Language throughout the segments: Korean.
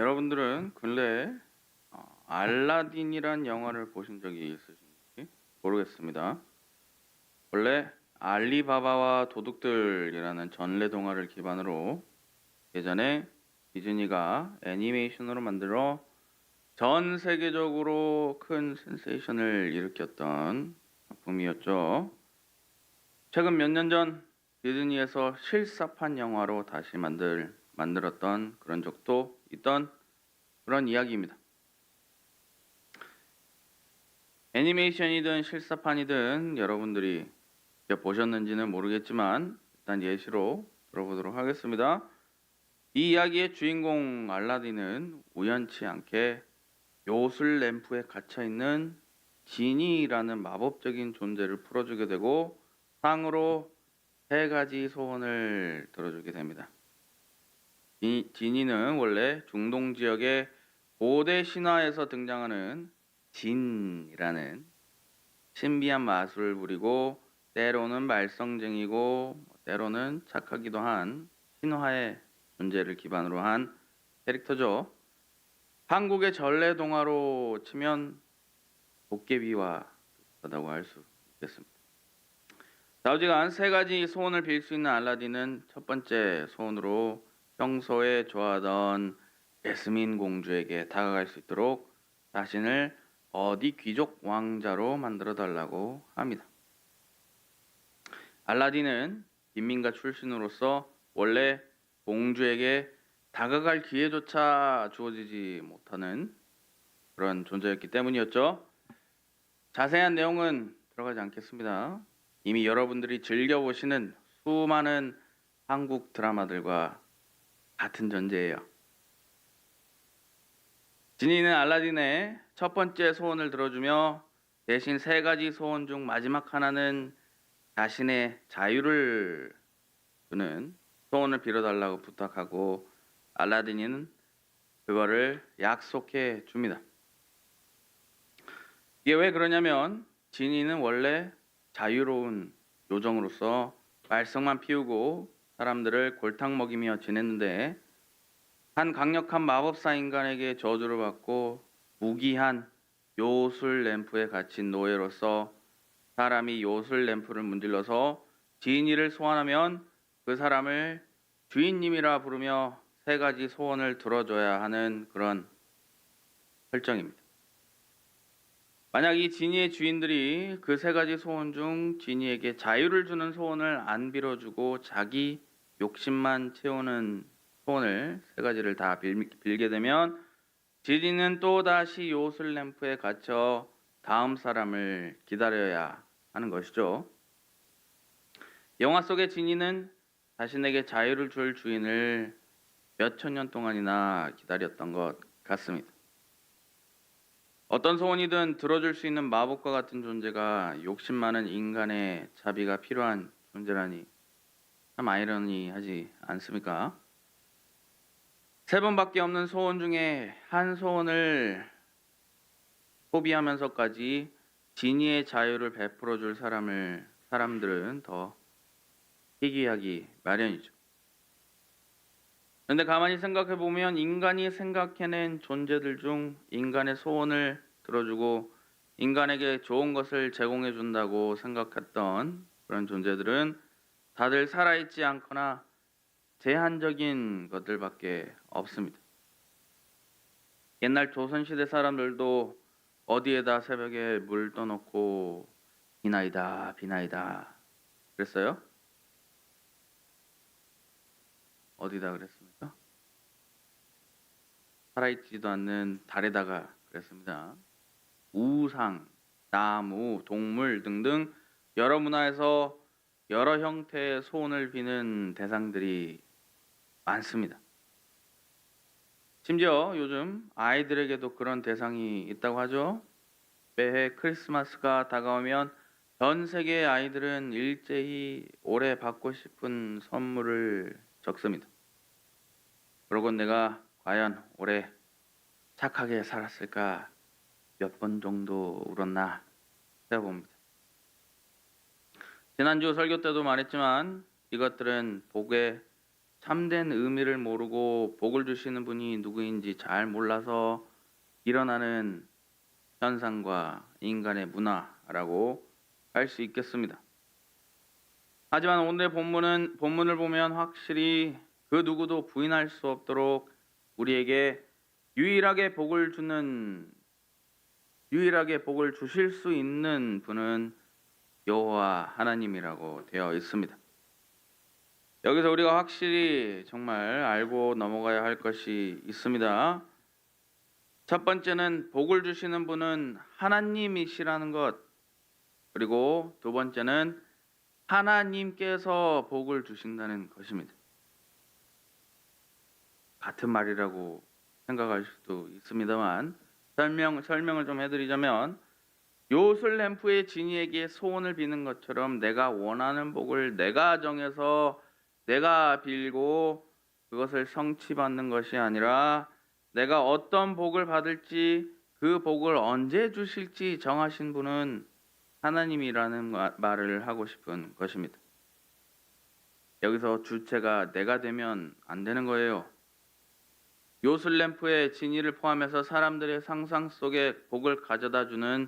여러분들은 근래 알라딘이란 영화를 보신 적이 있으신지 모르겠습니다. 원래 알리바바와 도둑들이라는 전래 동화를 기반으로 예전에 디즈니가 애니메이션으로 만들어 전 세계적으로 큰 센세이션을 일으켰던 작품이었죠. 최근 몇 년 전 디즈니에서 실사판 영화로 다시 만들었던 그런 적도 있던 그런 이야기입니다. 애니메이션이든 실사판이든 여러분들이 보셨는지는 모르겠지만 일단 예시로 들어보도록 하겠습니다. 이 이야기의 주인공 알라딘은 우연치 않게 요술 램프에 갇혀 있는 지니라는 마법적인 존재를 풀어주게 되고 상으로 3가지 소원을 들어주게 됩니다. 지니는 원래 중동 지역의 고대 신화에서 등장하는 진이라는 신비한 마술을 부리고 때로는 말썽쟁이고 때로는 착하기도 한 신화의 존재를 기반으로 한 캐릭터죠. 한국의 전래 동화로 치면 도깨비와 비슷하다고 할 수 있겠습니다. 좌우지간 3가지 소원을 빌 수 있는 알라딘은 첫 번째 소원으로 평소에 좋아하던 제스민 공주에게 다가갈 수 있도록 자신을 어디 귀족 왕자로 만들어 달라고 합니다. 알라딘은 빈민가 출신으로서 원래 공주에게 다가갈 기회조차 주어지지 못하는 그런 존재였기 때문이었죠. 자세한 내용은 들어가지 않겠습니다. 이미 여러분들이 즐겨보시는 수많은 한국 드라마들과 같은 존재예요. 지니는 알라딘의 첫 번째 소원을 들어주며 대신 3가지 소원 중 마지막 하나는 자신의 자유를 주는 소원을 빌어달라고 부탁하고 알라딘은 그거를 약속해 줍니다. 이게 왜 그러냐면 지니는 원래 자유로운 요정으로서 말썽만 피우고 사람들을 골탕 먹이며 지냈는데 한 강력한 마법사 인간에게 저주를 받고 무기한 요술 램프에 갇힌 노예로서 사람이 요술 램프를 문질러서 지니를 소환하면 그 사람을 주인님이라 부르며 3가지 소원을 들어줘야 하는 그런 설정입니다. 만약 이 지니의 주인들이 그 3가지 소원 중 지니에게 자유를 주는 소원을 안 빌어주고 자기 욕심만 채우는 소원을 3가지를 다 빌게 되면 지니는 또다시 요술 램프에 갇혀 다음 사람을 기다려야 하는 것이죠. 영화 속의 지니는 자신에게 자유를 줄 주인을 몇천 년 동안이나 기다렸던 것 같습니다. 어떤 소원이든 들어줄 수 있는 마법과 같은 존재가 욕심 많은 인간의 자비가 필요한 존재라니 참 아이러니하지 않습니까? 3번밖에 없는 소원 중에 한 소원을 소비하면서까지 지니의 자유를 베풀어 줄 사람들은 더 희귀하기 마련이죠. 그런데 가만히 생각해 보면 인간이 생각해낸 존재들 중 인간의 소원을 들어주고 인간에게 좋은 것을 제공해 준다고 생각했던 그런 존재들은 다들 살아있지 않거나 제한적인 것들밖에 없습니다. 옛날 조선시대 사람들도 어디에다 새벽에 물 떠놓고 비나이다 비나이다 그랬어요? 어디다 그랬습니까? 살아있지도 않는 달에다가 그랬습니다. 우상, 나무, 동물 등등 여러 문화에서 여러 형태의 소원을 비는 대상들이 많습니다. 심지어 요즘 아이들에게도 그런 대상이 있다고 하죠. 매해 크리스마스가 다가오면 전 세계의 아이들은 일제히 올해 받고 싶은 선물을 적습니다. 그러곤 내가 과연 올해 착하게 살았을까 몇 번 정도 울었나 해봅니다. 지난주 설교 때도 말했지만 이것들은 복의 참된 의미를 모르고 복을 주시는 분이 누구인지 잘 몰라서 일어나는 현상과 인간의 문화라고 할 수 있겠습니다. 하지만 오늘의 본문을 보면 확실히 그 누구도 부인할 수 없도록 우리에게 유일하게 복을 주실 수 있는 분은 여호와 하나님이라고 되어 있습니다. 여기서 우리가 확실히 정말 알고 넘어가야 할 것이 있습니다. 첫 번째는 복을 주시는 분은 하나님이시라는 것, 그리고 두 번째는 하나님께서 복을 주신다는 것입니다. 같은 말이라고 생각할 수도 있습니다만 설명을 좀 해드리자면, 요술램프의 지니에게 소원을 비는 것처럼 내가 원하는 복을 내가 정해서 내가 빌고 그것을 성취받는 것이 아니라 내가 어떤 복을 받을지 그 복을 언제 주실지 정하신 분은 하나님이라는 말을 하고 싶은 것입니다. 여기서 주체가 내가 되면 안 되는 거예요. 요술램프의 진이를 포함해서 사람들의 상상 속에 복을 가져다 주는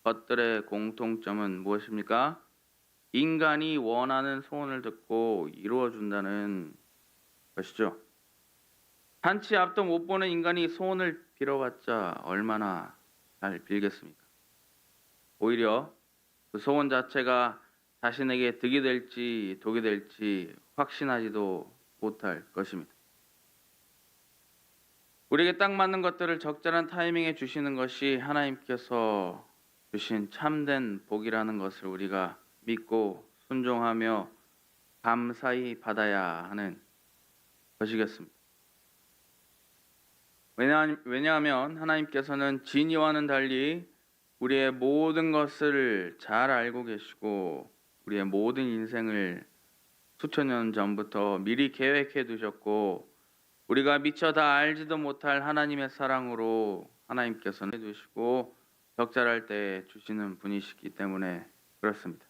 것들의 공통점은 무엇입니까? 인간이 원하는 소원을 듣고 이루어준다는 것이죠. 한치 앞도 못 보는 인간이 소원을 빌어봤자 얼마나 잘 빌겠습니까? 오히려 그 소원 자체가 자신에게 득이 될지 독이 될지 확신하지도 못할 것입니다. 우리에게 딱 맞는 것들을 적절한 타이밍에 주시는 것이 하나님께서 주신 참된 복이라는 것을 우리가 믿고 순종하며 감사히 받아야 하는 것이겠습니다. 왜냐하면 하나님께서는 진이와는 달리 우리의 모든 것을 잘 알고 계시고 우리의 모든 인생을 수천 년 전부터 미리 계획해 두셨고 우리가 미처 다 알지도 못할 하나님의 사랑으로 하나님께서는 해두시고 적절할 때 주시는 분이시기 때문에 그렇습니다.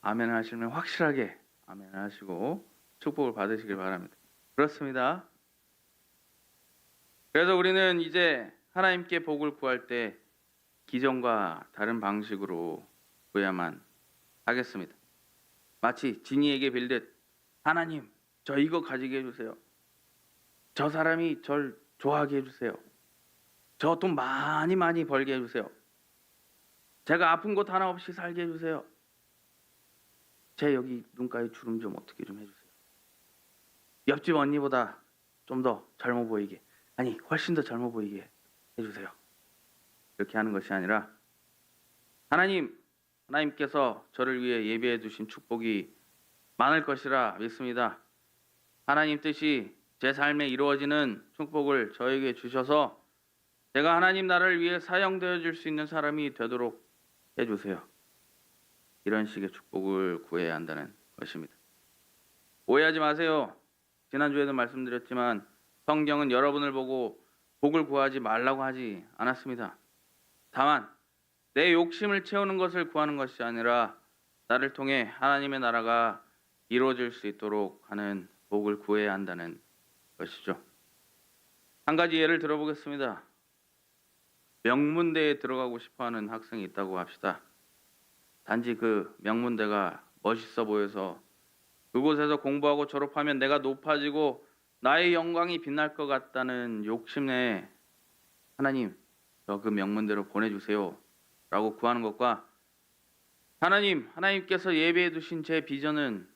아멘 하시면 확실하게 아멘 하시고 축복을 받으시길 바랍니다. 그렇습니다. 그래서 우리는 이제 하나님께 복을 구할 때 기존과 다른 방식으로 구해야만 하겠습니다. 마치 지니에게 빌듯 하나님, 저 이거 가지게 해주세요. 저 사람이 절 좋아하게 해주세요. 저 돈 많이 벌게 해주세요. 제가 아픈 곳 하나 없이 살게 해주세요. 제 여기 눈가에 주름 좀 어떻게 좀 해주세요. 옆집 언니보다 좀 더 젊어 보이게, 아니 훨씬 더 젊어 보이게 해주세요. 이렇게 하는 것이 아니라 하나님께서 저를 위해 예비해 두신 축복이 많을 것이라 믿습니다. 하나님 뜻이 제 삶에 이루어지는 축복을 저에게 주셔서 제가 하나님 나라를 위해 사용되어 줄 수 있는 사람이 되도록 해주세요. 이런 식의 축복을 구해야 한다는 것입니다. 오해하지 마세요. 지난주에도 말씀드렸지만 성경은 여러분을 보고 복을 구하지 말라고 하지 않았습니다. 다만 내 욕심을 채우는 것을 구하는 것이 아니라 나를 통해 하나님의 나라가 이루어질 수 있도록 하는 복을 구해야 한다는 것이죠. 한 가지 예를 들어보겠습니다. 명문대에 들어가고 싶어하는 학생이 있다고 합시다. 단지 그 명문대가 멋있어 보여서 그곳에서 공부하고 졸업하면 내가 높아지고 나의 영광이 빛날 것 같다는 욕심에 하나님, 저 그 명문대로 보내주세요 라고 구하는 것과 하나님께서 예비해 두신 제 비전은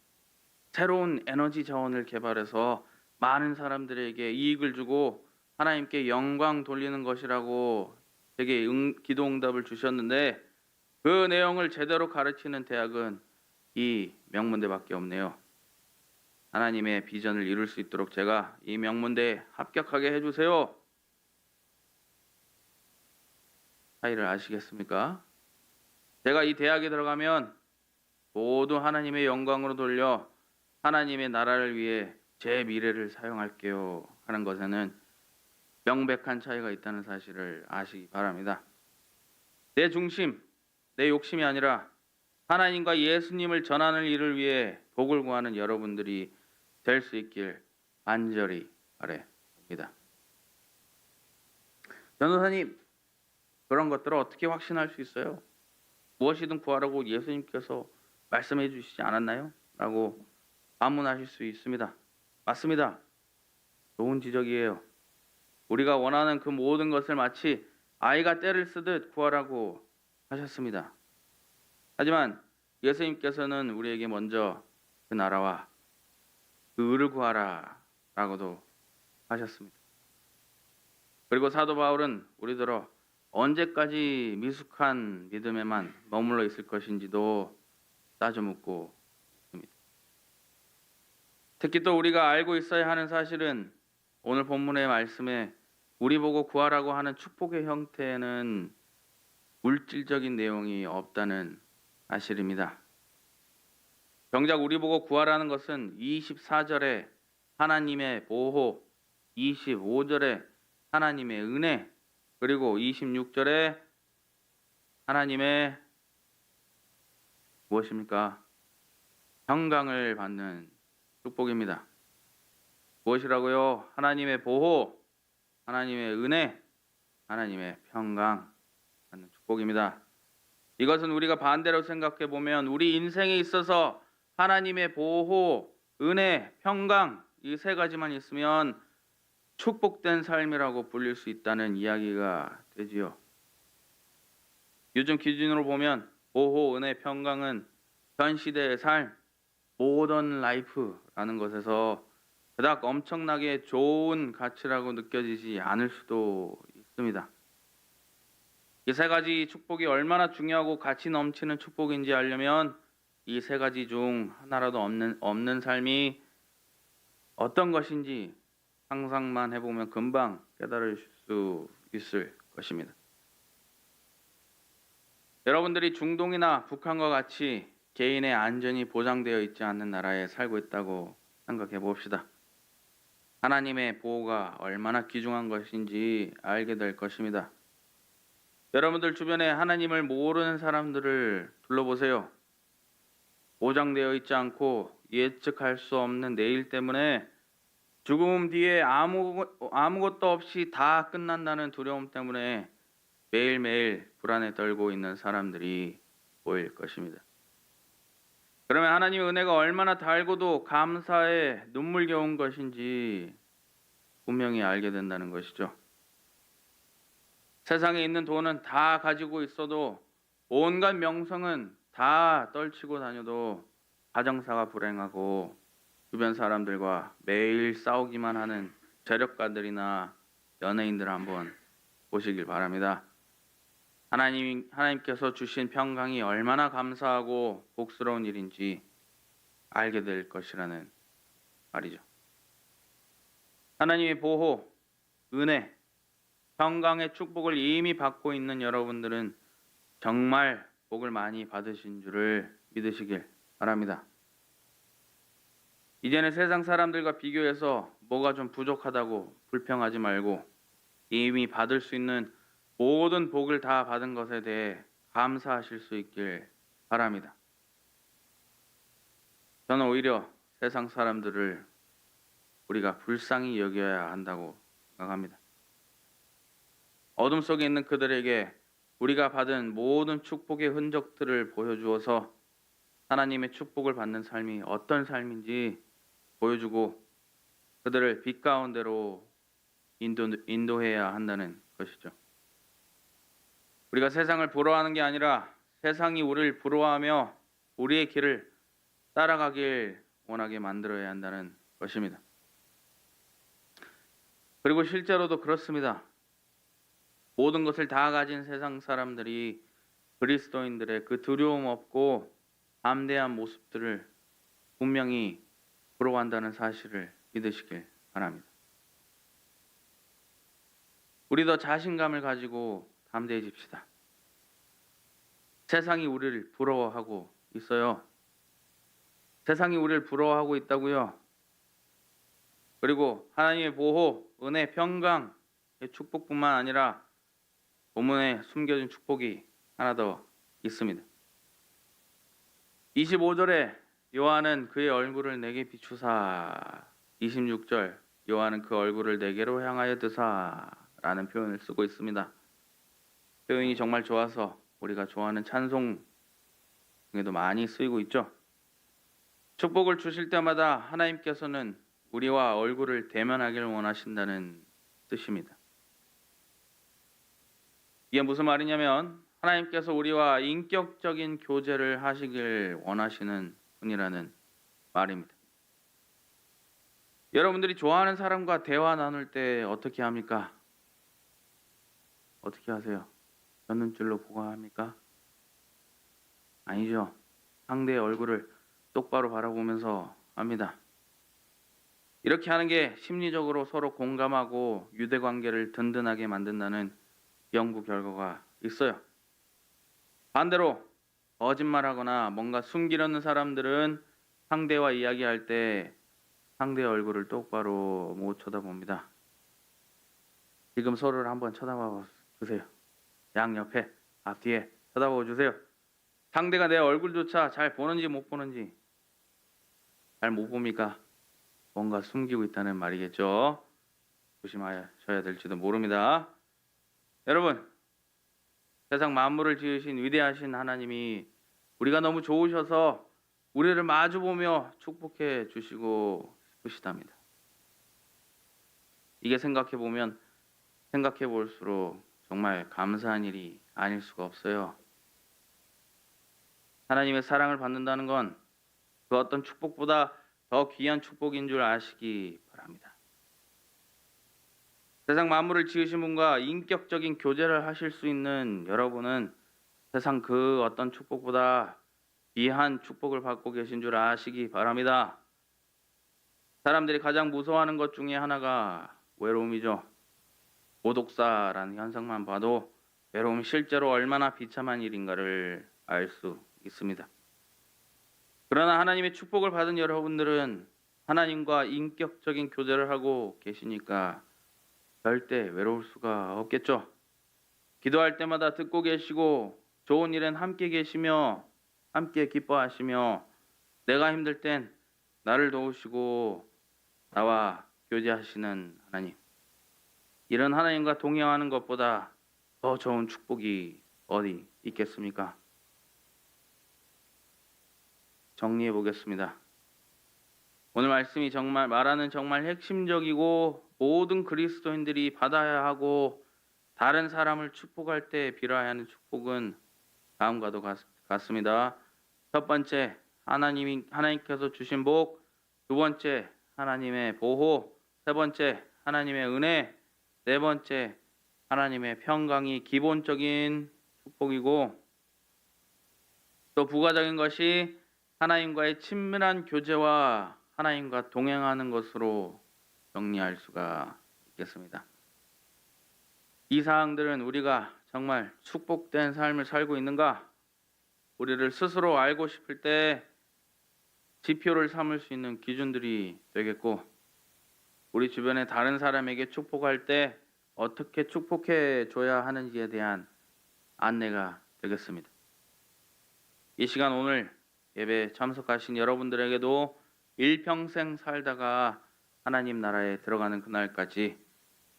새로운 에너지 자원을 개발해서 많은 사람들에게 이익을 주고 하나님께 영광 돌리는 것이라고 제게 기도 응답을 주셨는데 그 내용을 제대로 가르치는 대학은 이 명문대밖에 없네요. 하나님의 비전을 이룰 수 있도록 제가 이 명문대에 합격하게 해주세요. 차이를 아시겠습니까? 제가 이 대학에 들어가면 모두 하나님의 영광으로 돌려 하나님의 나라를 위해 제 미래를 사용할게요 하는 것에는 명백한 차이가 있다는 사실을 아시기 바랍니다. 내 중심, 내 욕심이 아니라 하나님과 예수님을 전하는 일을 위해 복을 구하는 여러분들이 될 수 있길 간절히 바랍니다. 변호사님, 그런 것들을 어떻게 확신할 수 있어요? 무엇이든 구하라고 예수님께서 말씀해 주시지 않았나요? 라고 반문하실 수 있습니다. 맞습니다. 좋은 지적이에요. 우리가 원하는 그 모든 것을 마치 아이가 떼를 쓰듯 구하라고 하셨습니다. 하지만 예수님께서는 우리에게 먼저 그 나라와 그 의를 구하라 라고도 하셨습니다. 그리고 사도 바울은 우리들어 언제까지 미숙한 믿음에만 머물러 있을 것인지도 따져 묻고 있습니다. 특히 또 우리가 알고 있어야 하는 사실은 오늘 본문의 말씀에 우리 보고 구하라고 하는 축복의 형태에는 물질적인 내용이 없다는 사실입니다. 정작 우리 보고 구하라는 것은 24절에 하나님의 보호, 25절에 하나님의 은혜, 그리고 26절에 하나님의 무엇입니까? 평강을 받는 축복입니다. 무엇이라고요? 하나님의 보호, 하나님의 은혜, 하나님의 평강 받는 축복입니다. 이것은 우리가 반대로 생각해 보면 우리 인생에 있어서 하나님의 보호, 은혜, 평강 이 세 가지만 있으면 축복된 삶이라고 불릴 수 있다는 이야기가 되지요. 요즘 기준으로 보면 보호, 은혜, 평강은 현 시대의 삶, 모던 라이프라는 것에서 그닥 엄청나게 좋은 가치라고 느껴지지 않을 수도 있습니다. 이 세 가지 축복이 얼마나 중요하고 가치 넘치는 축복인지 알려면 이 세 가지 중 하나라도 없는 삶이 어떤 것인지 상상만 해보면 금방 깨달을 수 있을 것입니다. 여러분들이 중동이나 북한과 같이 개인의 안전이 보장되어 있지 않는 나라에 살고 있다고 생각해 봅시다. 하나님의 보호가 얼마나 귀중한 것인지 알게 될 것입니다. 여러분들 주변에 하나님을 모르는 사람들을 둘러보세요. 보장되어 있지 않고 예측할 수 없는 내일 때문에 죽음 뒤에 아무것도 없이 다 끝난다는 두려움 때문에 매일매일 불안에 떨고 있는 사람들이 보일 것입니다. 그러면 하나님의 은혜가 얼마나 달고도 감사에 눈물겨운 것인지 분명히 알게 된다는 것이죠. 세상에 있는 돈은 다 가지고 있어도 온갖 명성은 다 떨치고 다녀도 가정사가 불행하고 주변 사람들과 매일 싸우기만 하는 재력가들이나 연예인들 한번 보시길 바랍니다. 하나님께서 주신 평강이 얼마나 감사하고 복스러운 일인지 알게 될 것이라는 말이죠. 하나님의 보호, 은혜, 평강의 축복을 이미 받고 있는 여러분들은 정말 복을 많이 받으신 줄을 믿으시길 바랍니다. 이제는 세상 사람들과 비교해서 뭐가 좀 부족하다고 불평하지 말고 이미 받을 수 있는 모든 복을 다 받은 것에 대해 감사하실 수 있길 바랍니다. 저는 오히려 세상 사람들을 우리가 불쌍히 여겨야 한다고 생각합니다. 어둠 속에 있는 그들에게 우리가 받은 모든 축복의 흔적들을 보여주어서 하나님의 축복을 받는 삶이 어떤 삶인지 보여주고 그들을 빛 가운데로 인도해야 한다는 것이죠. 우리가 세상을 부러워하는 게 아니라 세상이 우리를 부러워하며 우리의 길을 따라가길 원하게 만들어야 한다는 것입니다. 그리고 실제로도 그렇습니다. 모든 것을 다 가진 세상 사람들이 그리스도인들의 그 두려움 없고 담대한 모습들을 분명히 부러워한다는 사실을 믿으시길 바랍니다. 우리도 자신감을 가지고 담대해집시다. 세상이 우리를 부러워하고 있어요. 세상이 우리를 부러워하고 있다고요. 그리고 하나님의 보호, 은혜, 평강의 축복뿐만 아니라 본문에 숨겨진 축복이 하나 더 있습니다. 25절에 요한은 그의 얼굴을 내게 비추사, 26절 요한은 그 얼굴을 내게로 향하여 드사라는 표현을 쓰고 있습니다. 표현이 정말 좋아서 우리가 좋아하는 찬송 중에도 많이 쓰이고 있죠. 축복을 주실 때마다 하나님께서는 우리와 얼굴을 대면하기를 원하신다는 뜻입니다. 이게 무슨 말이냐면 하나님께서 우리와 인격적인 교제를 하시길 원하시는 분이라는 말입니다. 여러분들이 좋아하는 사람과 대화 나눌 때 어떻게 합니까? 어떻게 하세요? 곁눈질로 보고 합니까? 아니죠. 상대의 얼굴을 똑바로 바라보면서 합니다. 이렇게 하는 게 심리적으로 서로 공감하고 유대관계를 든든하게 만든다는 연구 결과가 있어요. 반대로 거짓말하거나 뭔가 숨기려는 사람들은 상대와 이야기할 때 상대의 얼굴을 똑바로 못 쳐다봅니다. 지금 서로를 한번 쳐다봐 보세요. 양옆에, 앞뒤에 쳐다봐 주세요. 상대가 내 얼굴조차 잘 보는지 못 보는지 잘 못 봅니까? 뭔가 숨기고 있다는 말이겠죠. 조심하셔야 될지도 모릅니다. 여러분, 세상 만물을 지으신 위대하신 하나님이 우리가 너무 좋으셔서 우리를 마주보며 축복해 주시고 싶으시답니다. 이게 생각해 볼수록 정말 감사한 일이 아닐 수가 없어요. 하나님의 사랑을 받는다는 건 그 어떤 축복보다 더 귀한 축복인 줄 아시기 바랍니다. 세상 만물을 지으신 분과 인격적인 교제를 하실 수 있는 여러분은 세상 그 어떤 축복보다 귀한 축복을 받고 계신 줄 아시기 바랍니다. 사람들이 가장 무서워하는 것 중에 하나가 외로움이죠. 고독사라는 현상만 봐도 외로움이 실제로 얼마나 비참한 일인가를 알 수 있습니다. 그러나 하나님의 축복을 받은 여러분들은 하나님과 인격적인 교제를 하고 계시니까 절대 외로울 수가 없겠죠. 기도할 때마다 듣고 계시고 좋은 일엔 함께 계시며 함께 기뻐하시며 내가 힘들 땐 나를 도우시고 나와 교제하시는 하나님. 이런 하나님과 동행하는 것보다 더 좋은 축복이 어디 있겠습니까? 정리해 보겠습니다. 오늘 말씀이 말하는 정말 핵심적이고 모든 그리스도인들이 받아야 하고 다른 사람을 축복할 때 빌어야 하는 축복은 다음과도 같습니다. 첫 번째, 하나님께서 주신 복. 두 번째, 하나님의 보호. 세 번째, 하나님의 은혜. 네 번째, 하나님의 평강이 기본적인 축복이고 또 부가적인 것이 하나님과의 친밀한 교제와 하나님과 동행하는 것으로 정리할 수가 있겠습니다. 이 사항들은 우리가 정말 축복된 삶을 살고 있는가? 우리를 스스로 알고 싶을 때 지표를 삼을 수 있는 기준들이 되겠고 우리 주변의 다른 사람에게 축복할 때 어떻게 축복해 줘야 하는지에 대한 안내가 되겠습니다. 이 시간 오늘 예배에 참석하신 여러분들에게도 일평생 살다가 하나님 나라에 들어가는 그날까지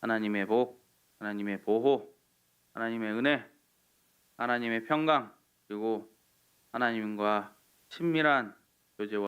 하나님의 복, 하나님의 보호, 하나님의 은혜, 하나님의 평강, 그리고 하나님과 친밀한 교제와